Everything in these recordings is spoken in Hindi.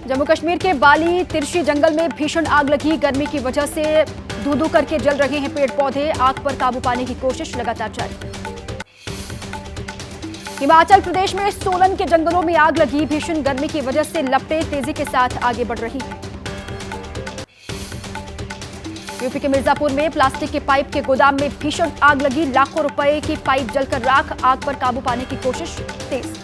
जम्मू कश्मीर के बाली तिरछी जंगल में भीषण आग लगी। गर्मी की वजह से धू-धू करके जल रहे हैं पेड़ पौधे। आग पर काबू पाने की कोशिश लगातार जारी। हिमाचल प्रदेश में सोलन के जंगलों में आग लगी। भीषण गर्मी की वजह से लपटें तेजी के साथ आगे बढ़ रही हैं। यूपी के मिर्जापुर में प्लास्टिक के पाइप के गोदाम में भीषण आग लगी। लाखों रुपए की पाइप जलकर राख। आग पर काबू पाने की कोशिश तेज।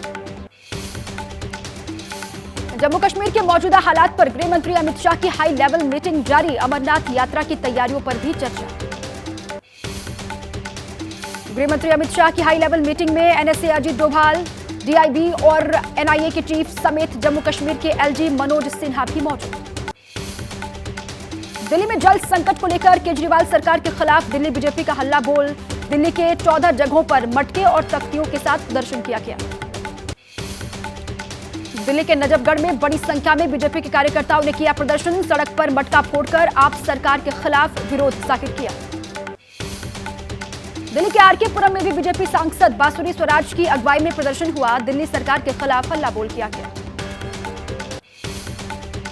जम्मू कश्मीर के मौजूदा हालात पर गृह मंत्री अमित शाह की हाई लेवल मीटिंग जारी। अमरनाथ यात्रा की तैयारियों पर भी चर्चा। गृह मंत्री अमित शाह की हाई लेवल मीटिंग में एनएसए अजीत डोभाल, डीआईबी और एनआईए के चीफ समेत जम्मू कश्मीर के एलजी मनोज सिन्हा भी मौजूद। दिल्ली में जल संकट को लेकर केजरीवाल सरकार के खिलाफ दिल्ली बीजेपी का हल्ला बोल। दिल्ली के 14 जगहों पर मटके और तख्तियों के साथ प्रदर्शन किया गया। दिल्ली के नजफगढ़ में बड़ी संख्या में बीजेपी के कार्यकर्ताओं ने किया प्रदर्शन। सड़क पर मटका फोड़कर आप सरकार के खिलाफ विरोध जाहिर किया। दिल्ली के आरके पुरम में भी बीजेपी सांसद बांसुरी स्वराज की अगुवाई में प्रदर्शन हुआ। दिल्ली सरकार के खिलाफ हल्ला बोल किया गया।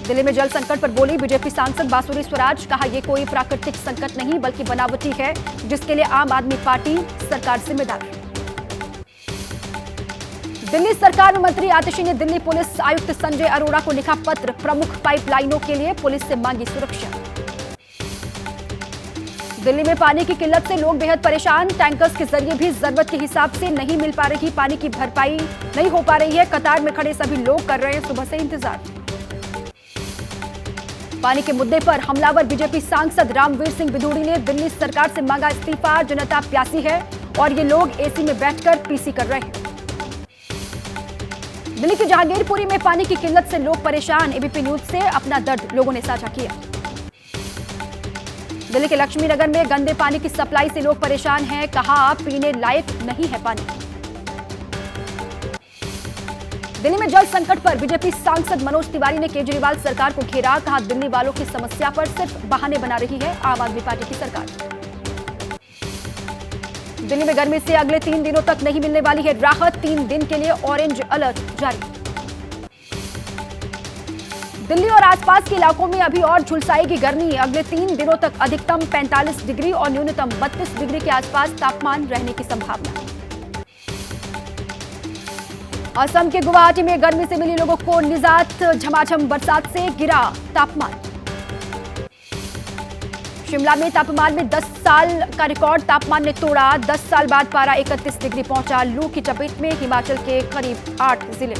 दिल्ली में जल संकट पर बोली बीजेपी सांसद बांसुरी स्वराज। कहा यह कोई प्राकृतिक संकट नहीं बल्कि बनावटी है, जिसके लिए आम आदमी पार्टी सरकार जिम्मेदार है। दिल्ली सरकार में मंत्री आतिशी ने दिल्ली पुलिस आयुक्त संजय अरोड़ा को लिखा पत्र। प्रमुख पाइपलाइनों के लिए पुलिस से मांगी सुरक्षा। दिल्ली में पानी की किल्लत से लोग बेहद परेशान। टैंकर्स के जरिए भी जरूरत के हिसाब से नहीं मिल पा रही। पानी की भरपाई नहीं हो पा रही है। कतार में खड़े सभी लोग कर रहे हैं सुबह से इंतजार। पानी के मुद्दे पर हमलावर बीजेपी सांसद रामवीर सिंह बिधूड़ी ने दिल्ली सरकार से मांगा इस्तीफा। जनता प्यासी है और ये लोग एसी में बैठकर पीसी कर रहे हैं। दिल्ली की जहांगीरपुरी में पानी की किल्लत से लोग परेशान। एबीपी न्यूज से अपना दर्द लोगों ने साझा किया। दिल्ली के लक्ष्मी नगर में गंदे पानी की सप्लाई से लोग परेशान हैं। कहा पीने लायक नहीं है पानी। दिल्ली में जल संकट पर बीजेपी सांसद मनोज तिवारी ने केजरीवाल सरकार को घेरा। कहा दिल्ली वालों की समस्या पर सिर्फ बहाने बना रही है आम आदमी पार्टी की सरकार। दिल्ली में गर्मी से अगले 3 दिनों तक नहीं मिलने वाली है राहत। 3 दिन के लिए ऑरेंज अलर्ट जारी। दिल्ली और आसपास के इलाकों में अभी और झुलसाएगी गर्मी। अगले 3 दिनों तक अधिकतम 45 डिग्री और न्यूनतम 32 डिग्री के आसपास तापमान रहने की संभावना। असम के गुवाहाटी में गर्मी से मिली लोगों को निजात। झमाझम बरसात से गिरा तापमान। शिमला में तापमान में 10 साल का रिकॉर्ड तापमान ने तोड़ा। 10 साल बाद पारा 31 डिग्री पहुंचा। लू की चपेट में हिमाचल के करीब 8 जिले।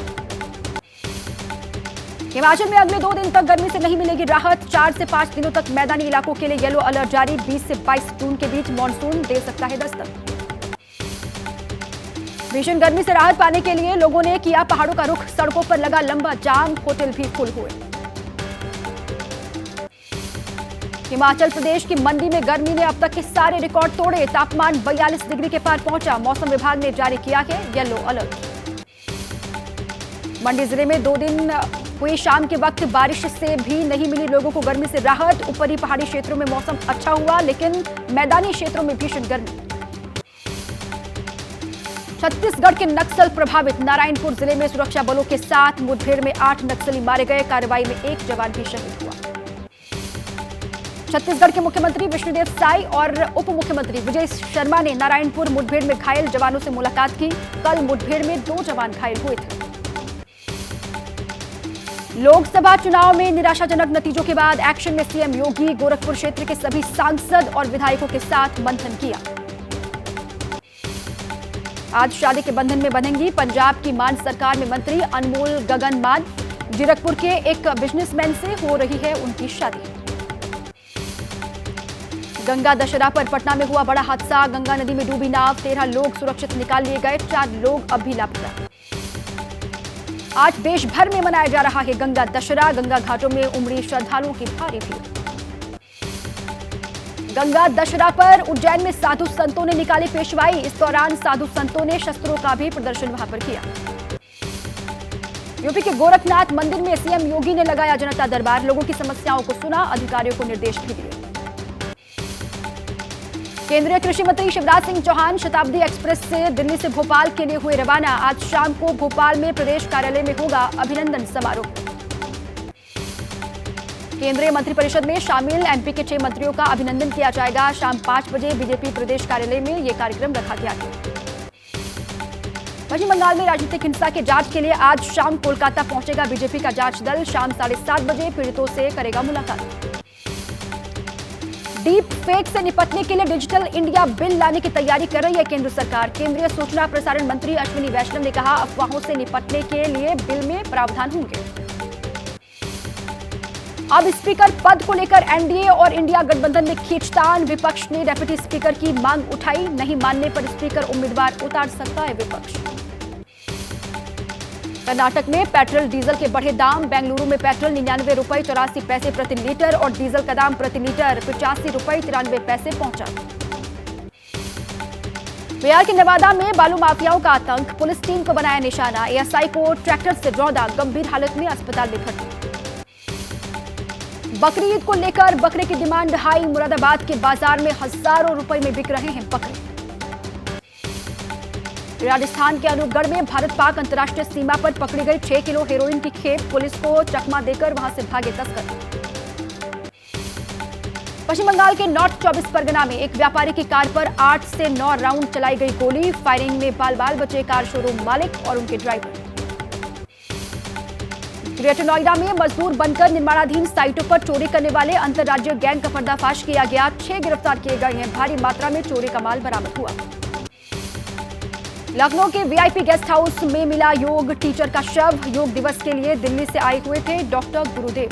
हिमाचल में अगले 2 दिन तक गर्मी से नहीं मिलेगी राहत। 4 से 5 दिनों तक मैदानी इलाकों के लिए येलो अलर्ट जारी। 20 से 22 जून के बीच मानसून दे सकता है दस्तक। भीषण गर्मी से राहत पाने के लिए लोगों ने किया पहाड़ों का रुख। सड़कों पर लगा लंबा जाम। होटल भी फुल हुए। हिमाचल प्रदेश की मंडी में गर्मी ने अब तक के सारे रिकॉर्ड तोड़े। तापमान 42 डिग्री के पार पहुंचा। मौसम विभाग ने जारी किया है येलो अलर्ट। मंडी जिले में 2 दिन हुई शाम के वक्त बारिश से भी नहीं मिली लोगों को गर्मी से राहत। ऊपरी पहाड़ी क्षेत्रों में मौसम अच्छा हुआ, लेकिन मैदानी क्षेत्रों में भीषण गर्मी। छत्तीसगढ़ के नक्सल प्रभावित नारायणपुर जिले में सुरक्षा बलों के साथ मुठभेड़ में 8 नक्सली मारे गए। कार्रवाई में 1 जवान भी शहीद हुआ। छत्तीसगढ़ के मुख्यमंत्री विष्णुदेव साय और उप मुख्यमंत्री विजय शर्मा ने नारायणपुर मुठभेड़ में घायल जवानों से मुलाकात की। कल मुठभेड़ में 2 जवान घायल हुए थे। लोकसभा चुनाव में निराशाजनक नतीजों के बाद एक्शन में सीएम योगी। गोरखपुर क्षेत्र के सभी सांसद और विधायकों के साथ मंथन किया। आज शादी के बंधन में बंधेंगी पंजाब की मान सरकार में मंत्री अनमोल गगन मान। जीरकपुर के एक बिजनेसमैन से हो रही है उनकी शादी। गंगा दशहरा पर पटना में हुआ बड़ा हादसा। गंगा नदी में डूबी नाव। 13 लोग सुरक्षित निकाल लिए गए। 4 लोग अब भी लापता। आज देश भर में मनाया जा रहा है गंगा दशहरा। गंगा घाटों में उमड़ी श्रद्धालुओं की भारी भीड़। गंगा दशहरा पर उज्जैन में साधु संतों ने निकाली पेशवाई। इस दौरान साधु संतों ने शस्त्रों का भी प्रदर्शन वहां पर किया। यूपी के गोरखनाथ मंदिर में सीएम योगी ने लगाया जनता दरबार। लोगों की समस्याओं को सुना। अधिकारियों को निर्देश भी दिए। केंद्रीय कृषि मंत्री शिवराज सिंह चौहान शताब्दी एक्सप्रेस से दिल्ली से भोपाल के लिए हुए रवाना। आज शाम को भोपाल में प्रदेश कार्यालय में होगा अभिनंदन समारोह। केंद्रीय मंत्रिपरिषद में शामिल एमपी के 6 मंत्रियों का अभिनंदन किया जाएगा। शाम 5 बजे बीजेपी प्रदेश कार्यालय में यह कार्यक्रम रखा गया है। पश्चिम बंगाल में राजनीतिक हिंसा के जांच के लिए आज शाम कोलकाता पहुंचेगा बीजेपी का जांच दल। शाम 7:30 बजे पीड़ितों से करेगा मुलाकात। डीप फेक से निपटने के लिए डिजिटल इंडिया बिल लाने की तैयारी कर रही है केंद्र सरकार। केंद्रीय सूचना प्रसारण मंत्री अश्विनी वैष्णव ने कहा, अफवाहों से निपटने के लिए बिल में प्रावधान होंगे। अब स्पीकर पद को लेकर एनडीए और इंडिया गठबंधन में खींचतान। विपक्ष ने डिप्टी स्पीकर की मांग उठाई। नहीं मानने पर स्पीकर उम्मीदवार उतार सकता है विपक्ष। कर्नाटक में पेट्रोल डीजल के बढ़े दाम। बेंगलुरु में पेट्रोल 99 रुपये 84 पैसे प्रति लीटर और डीजल का दाम प्रति लीटर 85 रुपये 93 पैसे पहुंचा। बिहार के नवादा में बालू माफियाओं का आतंक। पुलिस टीम को बनाया निशाना। एएसआई को ट्रैक्टर से रौंदा। गंभीर हालत में अस्पताल में भर्ती। बकरी ईद को लेकर बकरे की डिमांड हाई। मुरादाबाद के बाजार में हजारों रुपए में बिक रहे हैं बकरे। राजस्थान के अनूपगढ़ में भारत पाक अंतर्राष्ट्रीय सीमा पर पकड़ी गई 6 किलो हेरोइन की खेप। पुलिस को चकमा देकर वहां से भागे तस्कर। पश्चिम बंगाल के नॉर्थ 24 परगना में एक व्यापारी की कार पर 8 से 9 राउंड चलाई गई गोली। फायरिंग में बाल बाल बचे कार शोरूम मालिक और उनके ड्राइवर। ग्रेटर नोएडा में मजदूर बनकर निर्माणाधीन साइटों पर चोरी करने वाले अंतर्राज्यीय गैंग का पर्दाफाश किया गया। 6 गिरफ्तार किए गए हैं। भारी मात्रा में चोरी का माल बरामद हुआ। लखनऊ के वीआईपी गेस्ट हाउस में मिला योग टीचर का शव। योग दिवस के लिए दिल्ली से आए हुए थे डॉक्टर गुरुदेव।